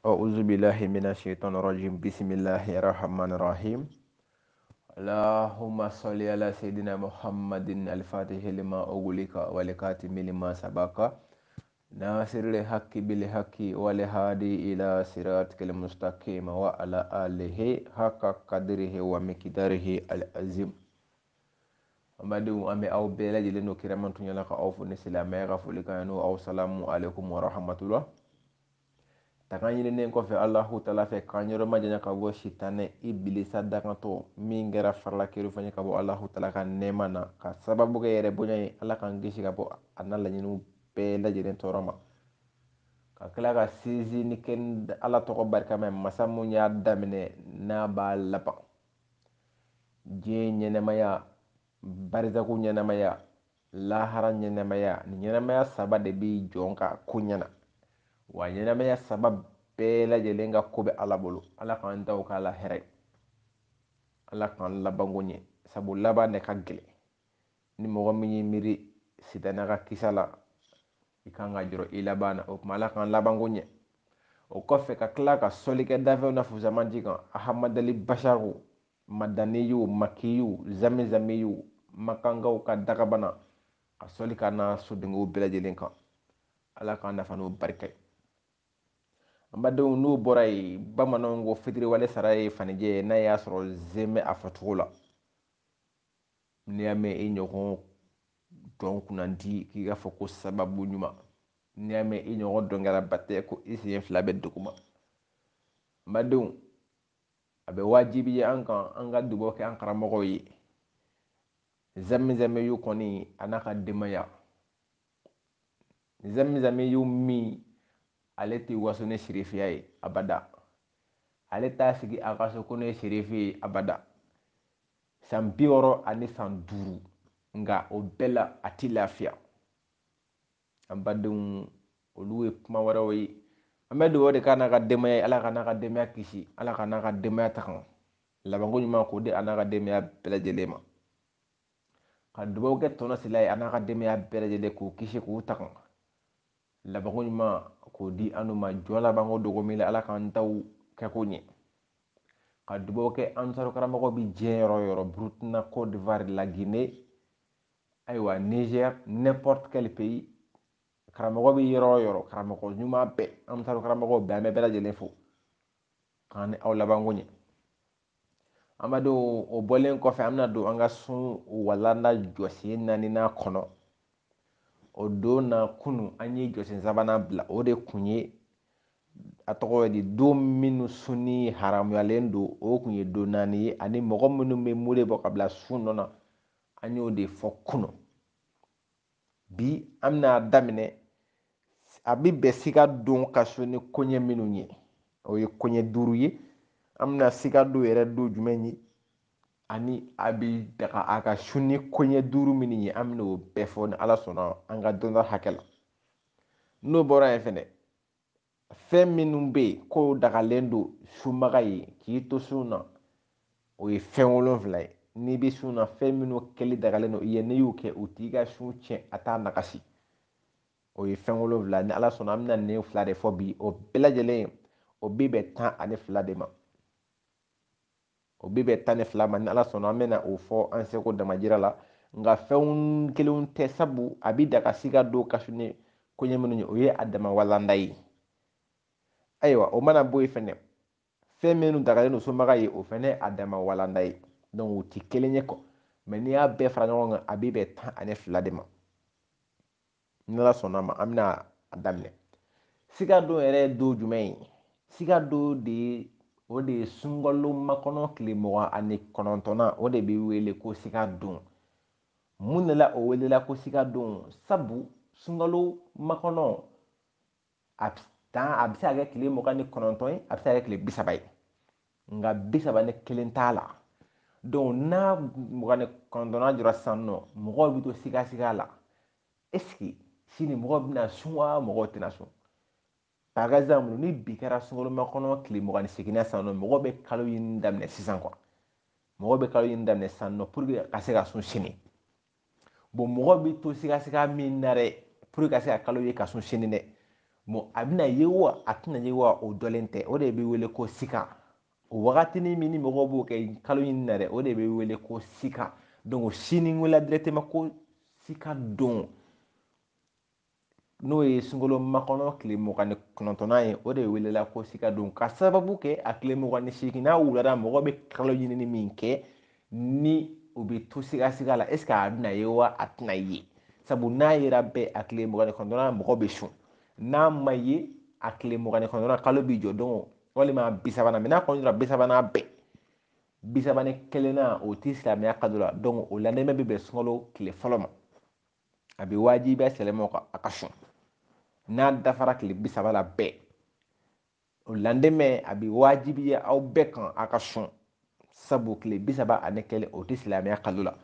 أعوذ بالله من الشيطان الرجيم بسم الله الرحمن الرحيم اللهم صل على سيدنا محمد الفاتح لما أغلق والكاتم لما سبق ناصر الحق بالحق والهادي إلى صراطك المستقيم وعلى آله حق قدره ومقداره العظيم amadu ame aw bɛɛ lajɛlen no kira man tunyala ka aw fo ni silamɛya ka foli kan n'o aw salamu alaikum wa rahmatullah takan ɲininen kɔfɛ Allahu taala fɛ k'an yɔrɔ majanya ka bɔ sitanɛ ibilisa dakantɔ min kɛra farala keri fɛn ka bɔ Allahu taala ka nɛɛma na ka sababu kɛ yɛrɛ bonya ye Ala k'an kisi ka bɔ a n'a laɲiniw bɛɛ lajɛlen tɔɔrɔ ma ka tila ka sinsin kɛ Ala tɔgɔ barikama masa mun y'a daminɛ n'a b'a laban diɲɛ ɲɛnɛmaya barizaku ɲɛnɛmaya lahara ɲɛnɛmaya ni ɲɛnɛmaya saba de bi jɔn ka ko ɲɛna wa ɲɛnɛmaya saba bɛɛ lajɛlen ka ko bɛ Ala bolo Ala k'an daw k'a la hɛrɛ Ala k'an labanko ɲɛ sabu laban de ka gɛlɛn ni mɔgɔ min y'i miiri sitanɛ ka kisa la i kan ka jɔrɔ i laban na o tuma Ala k'an labanko ɲɛ o kɔfɛ ka tila ka sɔli kɛ dafɛnw na fusaman ji kan ahamadali basharu madaniyu makiyu zamizamiyu makangaw ka dagabana ka sɔli ka na sodengow bɛɛ lajɛlen kan Ala k'an nafa n'o barika ye an badenw n'o bɔra yen bamananw ko fitiriwale sara ye fanijɛ ye n'a y'a sɔrɔ zen bɛ a fɔcogo la n'i y'a mɛn i ɲɔgɔn dɔn kunnandi k'i ka fɔ ko sababu ɲuman n'i y'a mɛn i ɲɔgɔn dɔnkɛla batɛ ko i sen fila bɛ duguma an badenw a bɛ wajibi ye an kan an ka dugawu kɛ an karamɔgɔw ye zamizamiyu kɔni a n'a ka denbaya zamizamiyu min ale tɛ waso ni sirifiya ye abada ale t'a sigi a ka so ko ne ye sirifi ye abada san 65 nka o bɛɛ la a ti lafiya an badenw olu ye kuma wɛrɛw ye an bɛ dugawu de k'a n'a ka denbaya ye Ala ka n'a ka denbaya kisi Ala ka n'a ka denbaya tagan labanko ɲuman k'o di a n'a ka denbaya bɛɛ lajɛlen ma ka dugawu kɛ tɔnɔ sila ye a n'a ka denbaya bɛɛ lajɛlen k'u kisi k'u tagan labanko ɲuman k'o di an ma jɔn labanko dogo min Ala k'an taw kɛ ko ɲɛ ka dugawu kɛ an sɔrɔ karamɔgɔ bi diɲɛ yɔrɔ yɔrɔ Burkina Côte d'Ivoire la Guinée ayiwa Niger n'importe quel pays karamɔgɔ bi yɔrɔ o yɔrɔ karamɔgɔ ɲuman bɛɛ an sɔrɔ karamɔgɔw bɛɛ an bɛ bɛɛ lajɛlen fo k'an ni aw labanko ɲɛ an b'a don o bɔlen kɔfɛ an bɛna don an ka sun walanda jɔsen 4nan kɔnɔ o don na kunu an ye jɔsen 3nan bila o de kun ye a tɔgɔ ye di don minnu sunni haramuyalen don o kun ye don 4 ye ani mɔgɔ minnu bɛ mure bɔ ka bila sun dɔ la an y'o de fɔ kunu bi an bɛna daminɛ a bi bɛn siga don ka so ni koɲɛ minnu ye o ye koɲɛ 5 ye an bɛna siga don yɛrɛ don jumɛn ye ani a bi daga a ka su ni koɲɛ 5 minnu ye an bɛna o bɛɛ fɔ ni Ala sɔnna an ka dɔnta hakɛ la n'o bɔra yen fɛnɛ fɛn minnu bɛ yen k'o dagalen don sunbaga ye k'i to sun na o ye fɛn 7 ye n'i bɛ sun na fɛn minnu kɛli dagalen don i ye n'i y'o kɛ o t'i ka sun tiɲɛ a t'a nagasi o ye fɛn 7 ni Ala sɔnna an bɛna nin 2 de fɔ bi o bɛɛ lajɛlen o bi bɛn 12 de ma o bi bɛn 12 ma ni Ala sɔnna an bɛna o fɔ an seko damajira la nka fɛnw kelenw tɛ sabu a bi daga siga don ka sun ni koɲɛ minnu ye o ye a dama walanda ye ayiwa o mana bɔ yen fɛnɛ fɛn minnu dagalen don sunbaga ye o fɛnɛ a dama walanda ye donc o ti kelen ye kɔ mɛ n'i y'a bɛɛ fara ɲɔgɔn kan a bi bɛn 12 de ma ni Ala sɔnna ma an bɛna a daminɛ siga don yɛrɛ ye don jumɛn ye siga don o de ye sunkalo makɔnɔ tile 29nan o de bɛ wele ko siga don mun de la o welela ko siga don sabu sunkalo makɔnɔ a bɛ se ka kɛ tile 29 ye a bɛ se ka kɛ tile 30 ye nka 31 t'a la donc n'a 29nan jɔra sisan nɔ mɔgɔw bɛ to siga la est ce que sini mɔgɔw bɛna sun wa mɔgɔw tɛna sun par exemple ni bi kɛra sunkalo makɔnɔ tile 28nan sisan nɔ mɔgɔw bɛ kalo ɲini daminɛ sisan quoi mɔgɔw bɛ kalo ɲini daminɛ sisan nɔ pour que ka se ka sun sini bon mɔgɔw bɛ to siga min na dɛ pour que ka se ka kalo ye ka sun sini dɛ bon a bɛna ye wa a tɛna ye wa o dɔlen tɛ o de bɛ wele ko sika o wagatinin min ni mɔgɔw b'o kɛ kalo ɲini na dɛ o de bɛ wele ko sika donc sini wele directement ko sika don n'o ye sunkalo makɔnɔ tile 29nan ye o de welela ko sika don ka sababu kɛ a tile 28 n'a wulada mɔgɔ bɛ kalo ɲinini min kɛ ni o bɛ to siga la est ce que a bɛna ye wa a tɛna ye sabu n'a yera bɛɛ a tile 29nan mɔgɔ bɛ sun n'a ma ye a tile 29nan kalo bɛ jɔ donc walima 30nan mais n'a kɔni jɔra 30nan bɛɛ 31nan o tɛ silamɛya kalo la donc o lendemain bɛ bɛn sunkalo tile fɔlɔ ma a bɛ wajibiya silamɛw kan a ka sun n'a dafara tile 30 la bɛɛ o lendemain a bɛ wajibiya aw bɛɛ kan a ka sun sabu tile 31 o tɛ silamɛya kalo la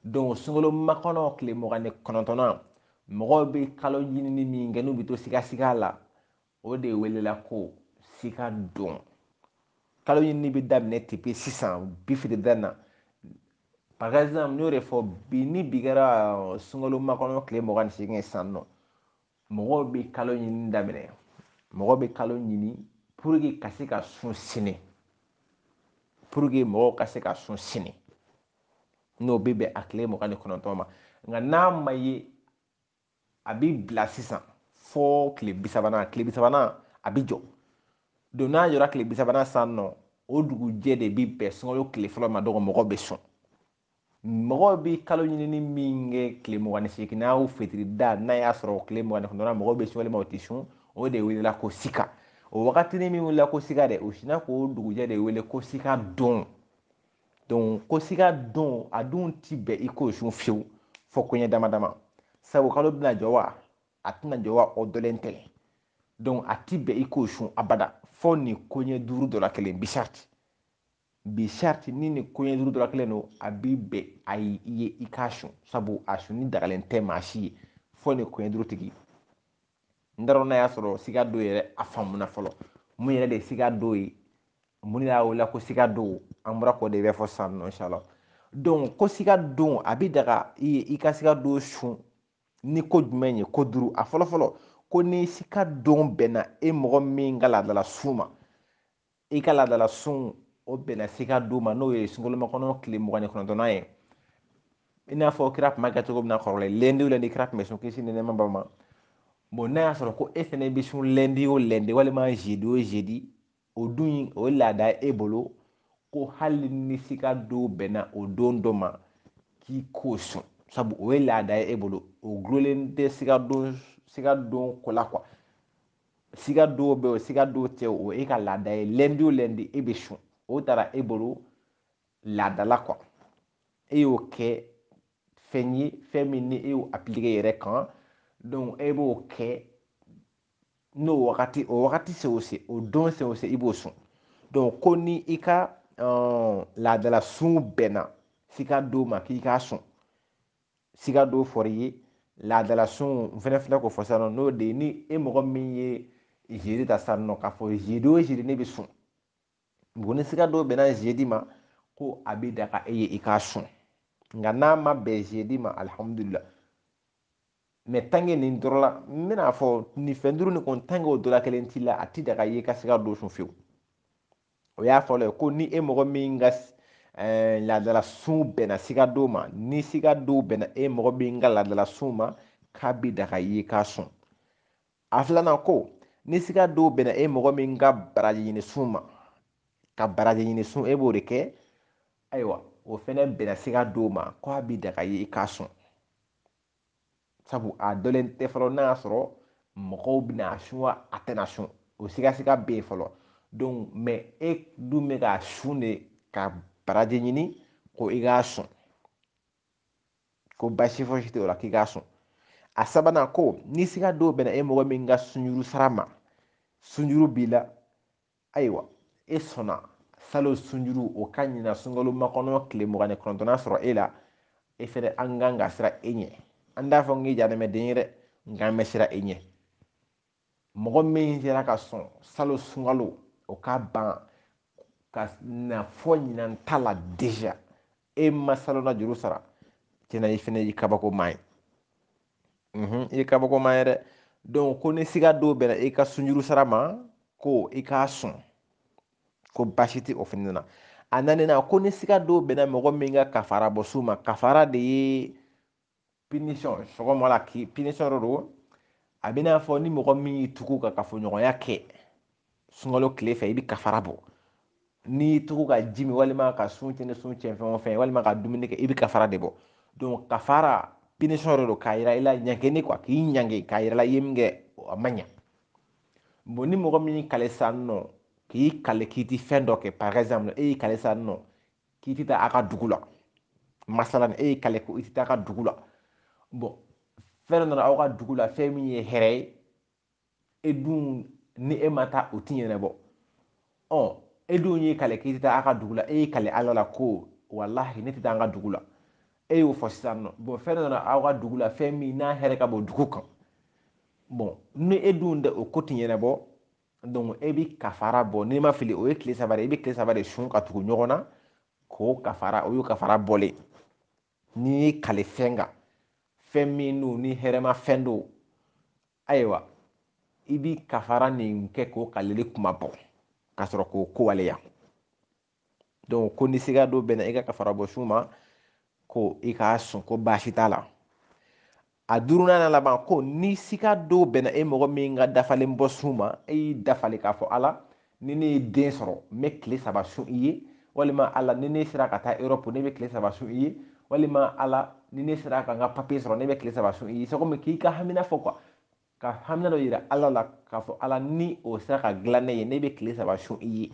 donc sunkalo makɔnɔ tile 29nan mɔgɔw bɛ kalo ɲinini min kɛ n'u bɛ to siga la o de welela ko sika don kalo ɲinini bɛ daminɛ depuis sisan bi fitiri na par exemple n y'o de fɔ bi ni bi kɛra sunkalo makɔnɔ tile 28 ye sisan nɔ mɔgɔw bɛ kalo ɲinini daminɛ mɔgɔw bɛ kalo ɲini pour que ka se ka sun sini pour que mɔgɔw ka se ka sun sini n'o bɛ bɛn a tile 29 ma nka n'a ma ye a bɛ bila sisan fɔ tile 30nan tile 30nan a bɛ jɔ donc n'a jɔra tile 30nan sisan nɔ o dugujɛ de bɛ bɛn sunkalo tile fɔlɔ ma donc mɔgɔw bɛ sun mɔgɔw bɛ kalo ɲinini min kɛ tile 28 n'a y'o fitiri da n'a y'a sɔrɔ tile 29nan mɔgɔw bɛ sun walima o tɛ sun o de welela ko sika o wagatinin min welela ko sika dɛ o sina k'o dugujɛ de wele ko sika don donc ko sika don a dun ti bɛn i k'o sun fiyewu fɔ koɲɛ dama dama sabu kalo bɛna jɔ wa a tɛna jɔ wa o dɔlen tɛ donc a ti bɛn i k'o sun abada fɔ nin koɲɛ 5 dɔ la kelen bi sariti ni nin koɲɛ 5 dɔ la kelen don a bi bɛn a ye i k'a sun sabu a sunni dagalen tɛ maa si ye fɔ nin koɲɛ 5 tigi n t'a dɔn n'a y'a sɔrɔ sika don yɛrɛ a faamuna fɔlɔ mun yɛrɛ de ye sika don ye mun de y'a wele ko sika don an bɔra k'o de bɛ fɔ sisan nɔ inshallah donc ko sika don a bɛ daga i ye i ka sika don sun ni ko jumɛn ye ko 5 a fɔlɔ ko ni sika don bɛnna e mɔgɔ min ka laadala sun ma i ka laadala sun o bɛnna sika don ma n'o ye sunkalo makɔnɔ tile 29nan ye i n'a fɔ kira tun b'a kɛ cogo min na kɔrɔlen lundi o lundi kira tun bɛ sun kisi ni nɛɛma b'a ma bon n'a y'a sɔrɔ ko e fɛnɛ bɛ sun lundi o lundi walima jeudi o jeudi o dun o ye laada ye e bolo ko hali ni sika don bɛnna o don dɔ ma k'i k'o sun sabu o ye laada ye e bolo o gulolen tɛ sika don ko la quoi sika don bɛ o sika don tɛ o ye e ka laada ye lundi o lundi e bɛ sun o taara e bolo laada la quoi e y'o kɛ fɛn ye fɛn min ni e y'o appliquer yɛrɛ kan donc e b'o kɛ n'o wagati o wagati se o se o don se o se i b'o sun donc ko ni i ka laadala sun bɛnna sika don ma k'i k'a sun sika don fɔra i ye laadala sun n fɛnɛ filɛ k'o fɔ sisan nɔ n'o de ye ni e mɔgɔ min ye jeudi ta sisan nɔ k'a fɔ jeudi o jeudi ne bɛ sun bon ni sika don bɛnna jeudi ma ko a bɛ daga e ye i k'a sun nka n'a ma bɛn jeudi ma alihamudulila mais tant que nin dɔrɔn la n bɛna fɔ nin fɛn duuru nin kɔni tant que o dɔ la kelen t'i la a ti daga i ye i ka sika don sun fiyewu o y'a fɔlɔ ye ko ni e mɔgɔ min ka laadala sun bɛnna sika don ma ni sika don bɛnna e mɔgɔ min ka laadala sun ma k'a bi daga i ye k'a sun a filanan ko ni sika don bɛnna e mɔgɔ min ka baraji ɲini sun ma ka baraji ɲini sun e b'o de kɛ ayiwa o fɛnɛ bɛnna sika don ma k'a bi daga i ye i k'a sun sabu a dɔlen tɛ fɔlɔ n'a y'a sɔrɔ mɔgɔw bɛna a sun wa a tɛna sun o sigasika bɛ yen fɔlɔ donc mais e dun bɛ k'a sun de ka baraji ɲini ko i k'a sun ko basi fosi tɛ o la k'i k'a sun a sabanan ko ni sika don bɛnna e mɔgɔ min ka sunjuru sara ma sunjuru b'i la ayiwa e sɔnna salon sunjuru o ka ɲina sunkalo makɔnɔ tile 29nan sɔrɔ e la e fɛnɛ an kan ka siran e ɲɛ an t'a fɔ k'i janɛmɛden ye dɛ nka an bɛ siran e ɲɛ mɔgɔ min sera ka sɔn salon sunkalo o ka ban ka na fɔ ɲinan ta la déjà e ma salon na juru sara tiɲɛna i fɛnɛ y'i kabako maa ye i ye kabako maa ye dɛ donc ko ni siga dɔw bɛnna i ka sunjuru sira ma ko i k'a sɔn ko baasi tɛ o fɛnɛ na a naaninan ko ni siga dɔw bɛnna mɔgɔ min ka kafara bɔ su ma kafara de ye punition sɔgɔma la k'i punition dɔ don a bɛ n'a fɔ ni mɔgɔ min y'i tugu ka kafoɲɔgɔnya kɛ sunkalo tile fɛ i bɛ kafara bɔ n'i y'i tugu ka ji min walima ka sun cɛn ni sun cɛn fɛn o fɛn walima ka dumuni kɛ i bɛ kafara de bɔ donc kafara punition de don k'a yira i la ɲangeni quoi k'i ɲangi k'a yira i la i ye min kɛ a ma ɲa bon ni mɔgɔ min y'i kale sisan nɔ k'i kale k'i ti fɛn dɔ kɛ par exemple e y'i kale sisan nɔ k'i ti taa a ka dugu la masalan e y'i kale ko i ti taa a ka dugu la bon fɛn dɔ nana aw ka dugu la fɛn min ye hɛrɛ ye e dun ni e ma taa o ti ɲɛnabɔ ɔ e dun y'i kale k'i ti taa a ka dugu la e y'i kale ala la ko walahi ne ti taa an ka dugu la e y'o fɔ sisan nɔ bon fɛn dɔ nana aw ka dugu la fɛn min n'a hɛrɛ ka bon dugu kan bon ni e dun de o ko ti ɲɛnabɔ donc e bi kafara bɔ n'i ma fili o ye tile saba de i bɛ tile saba de sun ka tugu ɲɔgɔn na k'o kafara o y'o kafara bɔlen n'i y'i kale fɛn kan fɛn min don ni hɛrɛma fɛn don ayiwa i bi kafara nin kɛ k'o kaleli kuma bɔ ka sɔrɔ k'o ko waleya donc ko ni siga dɔ bɛnna i ka kafara bɔ su ma ko i k'a sɔn ko baasi t'a la a duurunan na laban ko ni siga dɔw bɛnna e mɔgɔ min ka dafalen bɔ sun ma e y'i dafali k'a fɔ ala ni ne ye den sɔrɔ n bɛ tile saba sun i ye walima ala ni ne sera ka taa europe ne bɛ tile saba sun i ye walima ala ni ne sera ka n ka papiye sɔrɔ ne bɛ tile saba sun i ye c'est comme k'i ka hamina fɔ quoi ka hamina dɔ yira ala la k'a fɔ ala ni o sera ka dilan ne ye ne bɛ tile saba sun i ye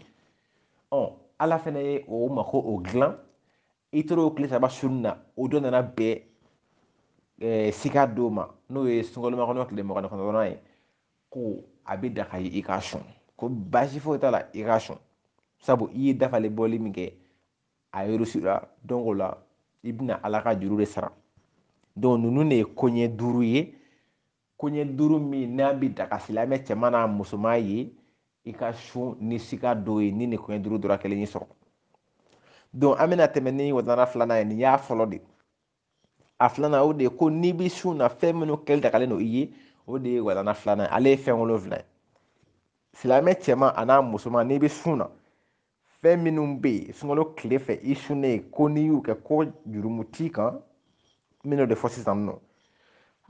ɔ ala fɛnɛ ye o mako o dilan i tora o tile saba sun na o dɔ nana bɛn siga dɔw ma n'o ye sunkalomakɔnɔ tile mugan ni kɔnɔntɔnnan ye ko a bɛ daga ye i k'a sɔn ko baasi foyi t'a la i k'a sɔn sabu i ye dafali bɔli min kɛ a reçu la donc o la i bɛna ala ka juru de sara donc ninnu de ye koɲɛ duuru ye koɲɛ duuru min n'a bɛ daga silamɛ cɛman n'a musoman ye i ka sun ni siga dɔw ye ni nin koɲɛ duuru dɔrɔn kelen y'i sɔrɔ donc an bɛna tɛmɛ ni wadana filanan ye nin y'a fɔlɔ de a filanan o de ye ko n'i bɛ sun na fɛn minnu kɛli dagalen don i ye o de ye wadana filanan ye ale ye fɛn wolonfila ye silamɛ cɛman a n'a musoman n'i bɛ sun na fɛn minnu bɛ yen sunkalo tile fɛ i sunnen ko n'i y'u kɛ ko jurumu t'i kan n bɛn'o de fɔ sisan nɔ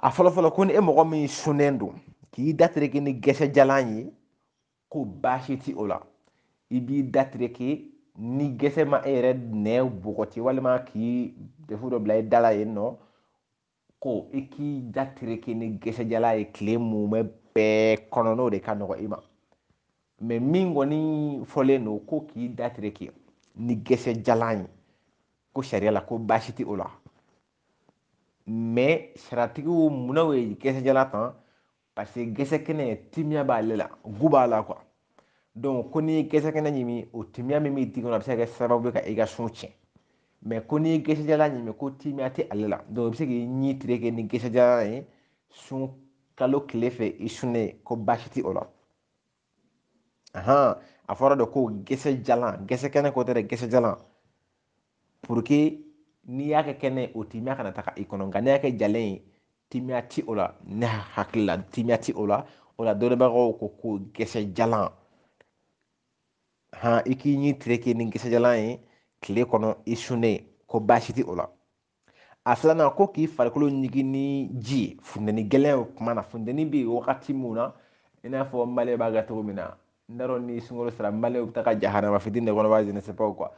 a fɔlɔfɔlɔ ko ni e mɔgɔ min sunnen don k'i datereke ni gɛsɛjalan ye ko baasi ti o la i b'i datereke ni gɛsɛ ma e yɛrɛ nɛ bɔgɔti walima k'i defu dɔ bila i da la yen nɔ ko i k'i datereke ni gɛsɛjalan ye tile mun bɛɛ kɔnɔ n'o de ka nɔgɔ i ma mɛ min kɔni fɔlen don ko k'i datereke ni gɛsɛjalan ye ko sariya la ko baasi ti o la mɛ sariyatigiw munna o ye gɛsɛjalan tan parce que gɛsɛ kɛnɛ timiya b'ale la gu b'a la quoi donc ko n'i ye gɛsɛ kɛnɛ ɲimi o timiya min b'i di kɔnɔ a bɛ se ka kɛ sababu ye ka i ka sun tiɲɛ mɛ ko n'i ye gɛsɛjalan ɲimi ko timiya tɛ ale la donc i bɛ se k'i ɲi tereke ni gɛsɛjalan ye sun kalo tile fɛ i sunnen ko baasi tɛ o la a fɔra de ko gɛsɛjalan gɛsɛ kɛnɛ ko tɛ dɛ gɛsɛjalan pour que n'i y'a kɛ kɛnɛ o timiya kana taga i kɔnɔ nka n'i y'a kɛ jalen ye timiya ti o la ne hakili la timiya ti o la dɔnnibagaw ko gɛsɛjalan i k'i ɲi tereke ni gɛsɛjalan ye tile kɔnɔ i sunnen ko baasi ti o la a filanan ko k'i farikolo ɲigi ni ji ye funtɛni gɛlɛn kuma na funtɛni bɛ yen wagati mun na i n'a fɔ maliyɛn b'a kɛ cogo min na n t'a dɔn ni sunkalo sera maliyɛnw bɛ taa ka jahanama fitini de kɔnɔ b'a je ne sais pas quoi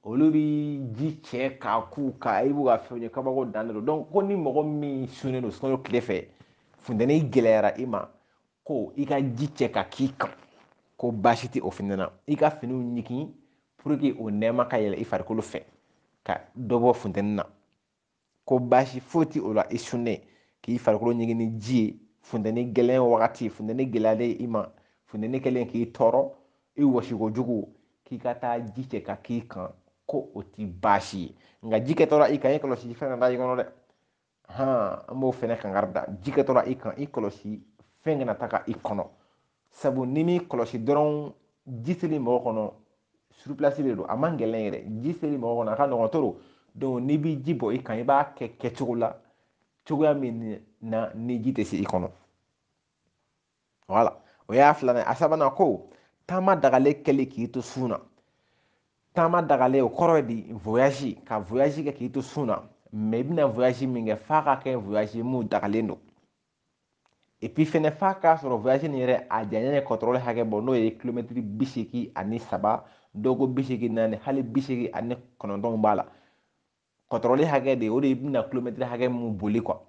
olu bi ji cɛ k'a k'u ka i b'u ka fɛnw ye kabako dan de don donc ko ni mɔgɔ min sunnen don sunkalo tile fɛ funtɛni gɛlɛyara i ma ko i ka ji cɛ ka k'i kan ko baasi tɛ o fɛnɛ na i ka finiw ɲigin pour que o nɛɛma ka yɛlɛ i farikolo fɛ ka dɔ bɔ funtɛni na ko baasi foyi tɛ o la i sunnen k'i farikolo ɲigin ni ji ye funtɛni gɛlɛn wagati funtɛni gɛlɛyalen i ma funtɛni kɛlen k'i tɔɔrɔ i wɔsi kojugu k'i ka taa ji cɛ ka k'i kan ko o ti baasi ye nka ji kɛtɔla i kan i kɔlɔsi fɛn kana i kɔnɔ dɛ an b'o fɛnɛ kankari da ji kɛtɔla i kan i kɔlɔsi fɛn kana taga i kɔnɔ sabu ni m'i kɔlɔsi dɔrɔn ji seli mɔgɔ kɔnɔ surplasi de don a man gɛlɛn yɛrɛ ji seli mɔgɔ kɔnɔ a ka nɔgɔn toro donc n'i bɛ ji bɔ i kan i b'a kɛ kɛcogo la cogoya min na ni ji tɛ se i kɔnɔ Voilà, o y'a filanan a sabanan ko taama dagalen kɛli k'i to sun na. Taama dagalen o kɔrɔ ye di voyage ka voyage kɛ k'i to sun na mais i bɛna voyage min kɛ f'a ka kɛ voyage mun dagalen don. Et puis fɛnɛ f'a k'a sɔrɔ voyage nin yɛrɛ a janya ye contrôle hakɛ bɔ n'o ye kilomɛtiri 83 dɔw ko 84 hali 89 b'a la. Contrôle hakɛ de o de i bɛna kilomɛtiri hakɛ mun boli quoi.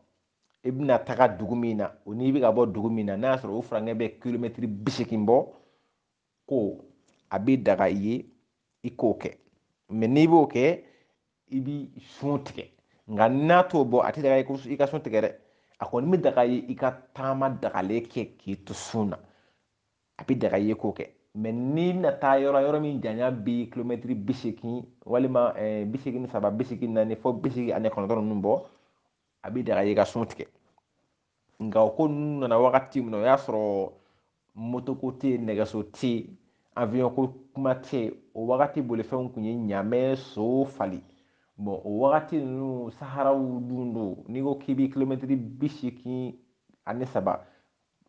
I bɛna taga dugu min na o n'i bɛ ka bɔ dugu min na n'a y'a sɔrɔ o furancɛ bɛ kilomɛtiri 80 bɔ ko a bɛ daga i ye i k'o kɛ mais n'i b'o kɛ i bi sun tigɛ nka n'a t'o bɔ a tɛ daga i ka sun tigɛ dɛ a kɔni bɛ daga i ye i ka taama dagalen kɛ k'i to sun na a bɛ daga i ye k'o kɛ mais n'i bɛna taa yɔrɔ min janya bi kilomɛtiri 80 walima 83 84 fo 89 ninnu bɔ a bɛ daga i ye i ka sun tigɛ. Nka o ko ninnu nana wagati min na o y'a sɔrɔ motoko tɛ yen nɛgɛso tɛ yen avion ko kuma tɛ yen o wagati bolifɛnw tun ye ɲamɛ so fali bon o wagati ninnu saharaw dun don n'i ko k'i bɛ kilomɛtiri 83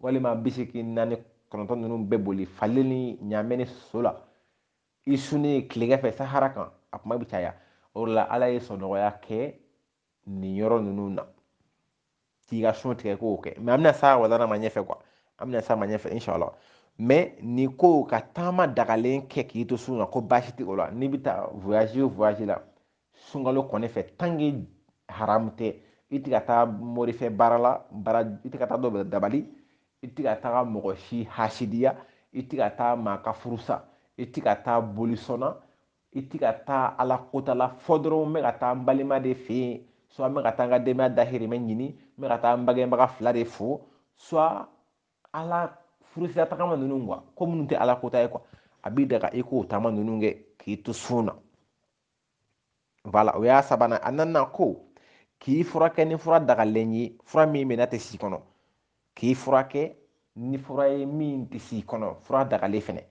walima 89 ninnu bɛɛ boli fali ni ɲamɛ ni so la i sunnen tilekɛ fɛ sahara kan a kuma bɛ caya o de la ala ye sɔnnɔgɔya kɛ nin yɔrɔ ninnu na. K'i ka sun tigɛ k'o kɛ mais an bɛna s'a wala ma ɲɛfɛ quoi an bɛna s'a ma ɲɛfɛ inshallah mais ni ko ka taama dagalen kɛ k'i to sun na ko baasi tɛ o la n'i bɛ taa voyage o voyage la sunkalo kɔni fɛ tant que haramu tɛ i tɛ ka taa morifɛ baara la i tɛ ka taa dɔ bɛ dabali i tɛ ka taa mɔgɔ si hasidiya i tɛ ka taa maa ka furusa i tɛ ka taa bolisɔnna i tɛ ka taa ala kotala fɔ dɔrɔn n bɛ ka taa n balima de fɛ yen soit n bɛ ka taa n ka denbaya dahirimɛ ɲini n bɛ ka taa n bangebaga fila de fo soit ala furusira tagama ninnu quoi ko minnu tɛ ala kota ye quoi a b'i daga i k'o taama ninnu kɛ k'i to sun na. Voilà o y'a sabanan a naaninan ko k'i furakɛ ni fura dagalen ye fura min bɛ n'a tɛ s'i kɔnɔ k'i furakɛ ni fura ye min tɛ s'i kɔnɔ fura dagalen fɛnɛ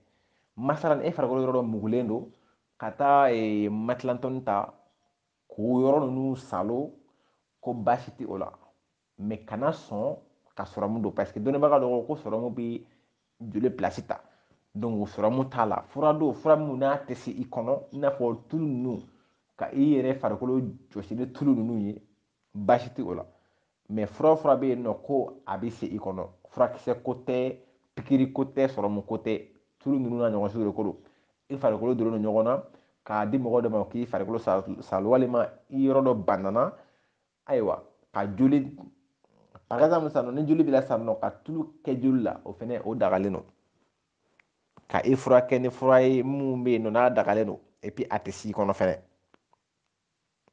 masalan e farikolo yɔrɔ dɔ mugulen don ka taa matilantɔni ta k'o yɔrɔ ninnu salo ko baasi tɛ o la mais kana sɔn ka sɔrɔmu don parce que dɔnnibaga dɔ ko sɔrɔmu bɛ joli pilasi ta donc sɔrɔmu t'a la fura don fura min n'a tɛ se i kɔnɔ i n'a fɔ tulu ninnu ka i yɛrɛ farikolo jɔsi ni tulu ninnu ye baasi tɛ o la mais fura o fura bɛ yen nɔ ko a bɛ se i kɔnɔ furakisɛ ko tɛ pikiri ko tɛ sɔrɔmu ko tɛ tulu ninnu na ɲɔgɔn sugu de ko don i farikolo donnen don ɲɔgɔn na k'a di mɔgɔ dɔ ma k'i farikolo salo walima i yɔrɔ dɔ banana ayiwa ka joli par exemple sisan ni joli b'i la sisan nɔ ka tulu kɛ joli la o fɛnɛ o dagalen don ka i furakɛ ni fura ye mun bɛ yen nɔ n'a dagalen don et puis a tɛ s'i kɔnɔ fɛnɛ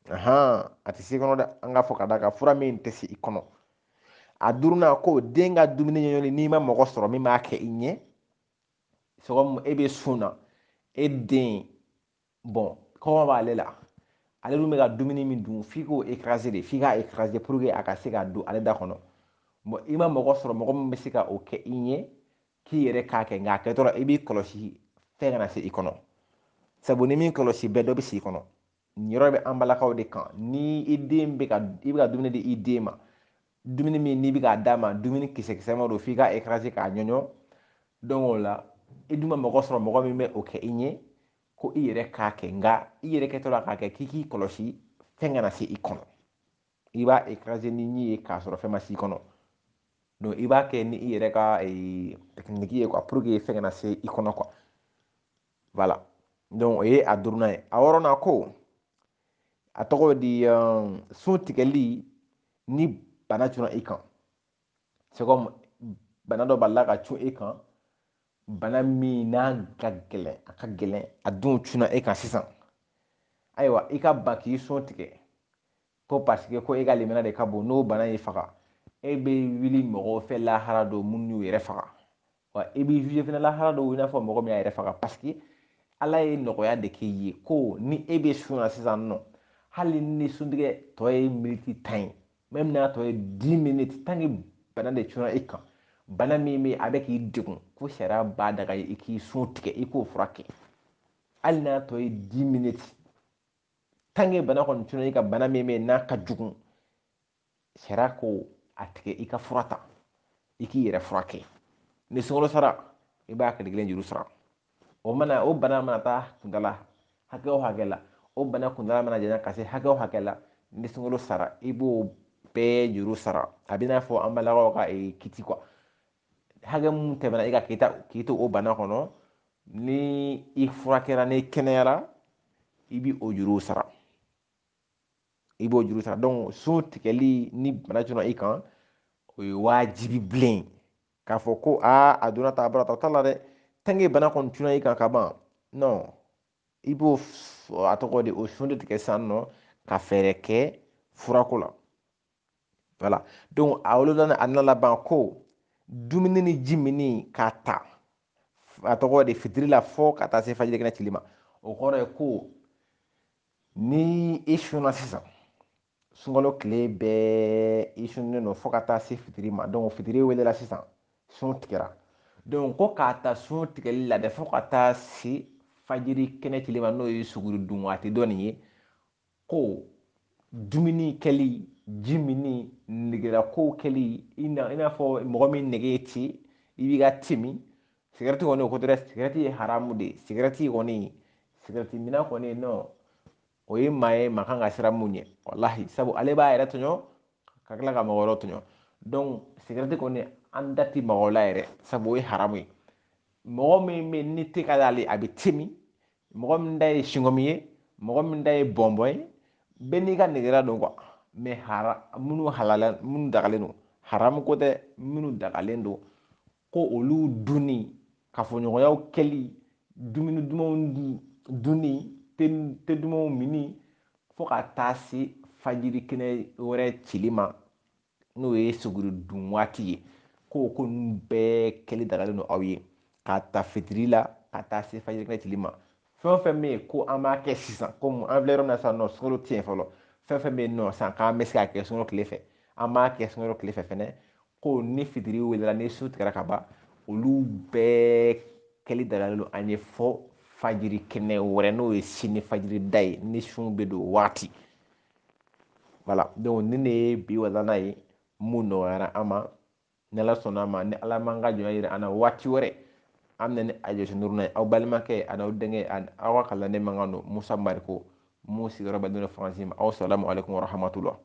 a tɛ s'i kɔnɔ dɛ an k'a fɔ ka d'a kan fura min tɛ se i kɔnɔ a duurunan ko den ka dumuni ɲɛɲini n'i ma mɔgɔ sɔrɔ min b'a kɛ i ɲɛ sɔgɔmu e bɛ sun na e den bon kɔngɔ b'ale la ale dun bɛ ka dumuni min dun f'i k'o écraser de f'i k'a écraser pour que a ka se ka don ale da kɔnɔ bon i ma mɔgɔ sɔrɔ mɔgɔ min bɛ se ka o kɛ i ɲɛ k'i yɛrɛ k'a kɛ nka a kɛtɔ la i b'i kɔlɔsi fɛn kana se i kɔnɔ sabu ni min kɔlɔsi bɛɛ dɔ bɛ s'i kɔnɔ nin yɔrɔ bɛ an balakaw de kan ni i den bɛ ka i bɛ ka dumuni di i den ma dumuni min n'i bɛ k'a d'a ma dumuni kisɛkisɛma don f'i k'a écraser k'a ɲɔɲɔ donc o la i dun ma mɔgɔ sɔrɔ mɔgɔ min bɛ o kɛ i ɲɛ ko i yɛrɛ k'a kɛ nka i yɛrɛ kɛtɔ la k'a kɛ k'i k'i kɔlɔsi fɛn kana se i kɔnɔ i b'a écraser ni ɲi ye k'a sɔrɔ fɛn ma s'i kɔnɔ donc i b'a kɛ ni i yɛrɛ ka technique ye quoi pour que fɛn kana se i kɔnɔ quoi voilà donc o ye a duurunan ye a wɔɔrɔnan ko a tɔgɔ di sun tigɛli ni bana cunna i kan c'est comme bana dɔ balila ka cun e kan bana min n'a ka gɛlɛn a ka gɛlɛn a dun cunna e kan sisan ayiwa i ka ban k'i sun tigɛ ko parce que ko e ka limaniya de ka bon n'o bana y'i faga e bɛ wuli mɔgɔw fɛ lahara dɔ minnu y'u yɛrɛ faga wa i b'i juge fɛnɛ lahara dɔw i n'a fɔ mɔgɔ min y'a yɛrɛ faga parce que ala ye nɔgɔya de k'i ye ko ni e bɛ sun na sisan nɔ hali ni suntigɛ tɔ ye miniti 10 ye même n'a tɔ ye 10 minutes tant que bana de cunna i kan bana min bɛ a bɛ k'i degun ko sariya b'a daga i k'i sun tigɛ i k'o furakɛ hali n'a tɔ ye 10 minutes tant que bana kɔni cunna i ka bana min bɛ yen n'a ka jugu sariya ko a tigɛ i ka fura ta i k'i yɛrɛ furakɛ ni sunkalo sara i b'a kile kelen juru sara. O bana mana taa kuntala hakɛ o hakɛ la, o bana kuntala mana janya ka se hakɛ o hakɛ la, ni sunkalo sara i b'o bɛɛ juru sara. A b'i n'a fɔ an balakaw ka kiti quoi. Hakɛ mun tɛmɛna i ka k'i to o bana kɔnɔ, ni i furakɛra ni kɛnɛyara i bi o juru sara. I b'o juru sara. Donc sun tigɛli ni bana cunna i kan, o ye wajibi bilen k'a fɔ ko a donna tan a bɔra tan o t'a la dɛ. Tant que bana kɔni cunna i kan ka ban, non, i b'o a tɔgɔ de o sun de tigɛ sisan nɔ ka fɛɛrɛ kɛ furako la. Voilà. Donc a wolonwula a nana laban ko dumuni ni ji minni k'a ta a tɔgɔ de fitiri la fɔ ka taa se fajiri kɛnɛ cili ma. O kɔrɔ ye ko ni i sunna sisan, sunkalo tile bɛɛ i sunnen don fo ka taa se fitiri ma. Donc fitiri welela sisan, sun tigɛra. Donc ko k'a ta sun tigɛli la dɛ fo ka taa se fajiri kɛnɛ cili ma n'o ye suguri dun waati dɔ nin ye, ko dumuni kɛli, ji minni, negelakow kɛli i n'a fɔ mɔgɔ min nege ye ci i b'i ka ti min. Sigɛrɛti kɔni o ko tɛ dɛ, sigɛrɛti ye haramu de ye. Sigɛrɛti kɔni, sigɛrɛti minna kɔni non, o ye maa ye maa kan ka siran mun ɲɛ walahi, sabu ale b'a yɛrɛ tɔɲɔ ka tila ka mɔgɔ wɛrɛw tɔɲɔ. Donc sigɛrɛti kɔni an da ti mɔgɔ la yɛrɛ, sabu o ye haramu ye. Mɔgɔ min bɛ yen ni te ka d'ale a bɛ te min, mɔgɔ min da ye singɔmi ye, mɔgɔ min da ye bɔnbɔn ye, bɛɛ n'i ka negera don quoi. Mais minnu dagalen don, haramu ko tɛ, minnu dagalen don, ko olu dunni, kafoɲɔgɔnyaw kɛli, dumuni dumanw dunni, te dumanw minni fo ka taa se fajiri kɛnɛ wɛrɛ cili ma n'o ye suguri dun waati ye, ko ninnu bɛɛ kɛli dagalen don aw ye k'a ta fitiri la ka taa se fajiri kɛnɛ cili ma. Fɛn o fɛn bɛ yen ko an b'a kɛ sisan komi an filɛ yɔrɔ min na sisan nɔ sunkalo tɛ yen fɔlɔ, fɛn o fɛn bɛ yen nɔ sisan k'an bɛ se k'a kɛ sunkalo tile fɛ an b'a kɛ sunkalo tile fɛ fɛnɛ, ko ni fitiri welela ni su tigɛra ka ban olu bɛɛ kɛli dagalen don an ye fɔ fajiri kɛnɛ wɛrɛ n'o ye sini fajiri da ye ni sun bɛ don waati. Voilà. Donc nin de ye bi walana ye mun nɔgɔyara an ma, ni ala sɔnna a ma, ni ala m'an ka jɔnya jira an na waati wɛrɛ an bɛna ni Ajosi Nuruna ye, aw balimakɛ ani aw denkɛ ani aw ka kalanden mankan don Musa Mariko mun sigiyɔrɔ bɛnnen don Faransi ma. Aw salamu aleykum wa rahmatulah.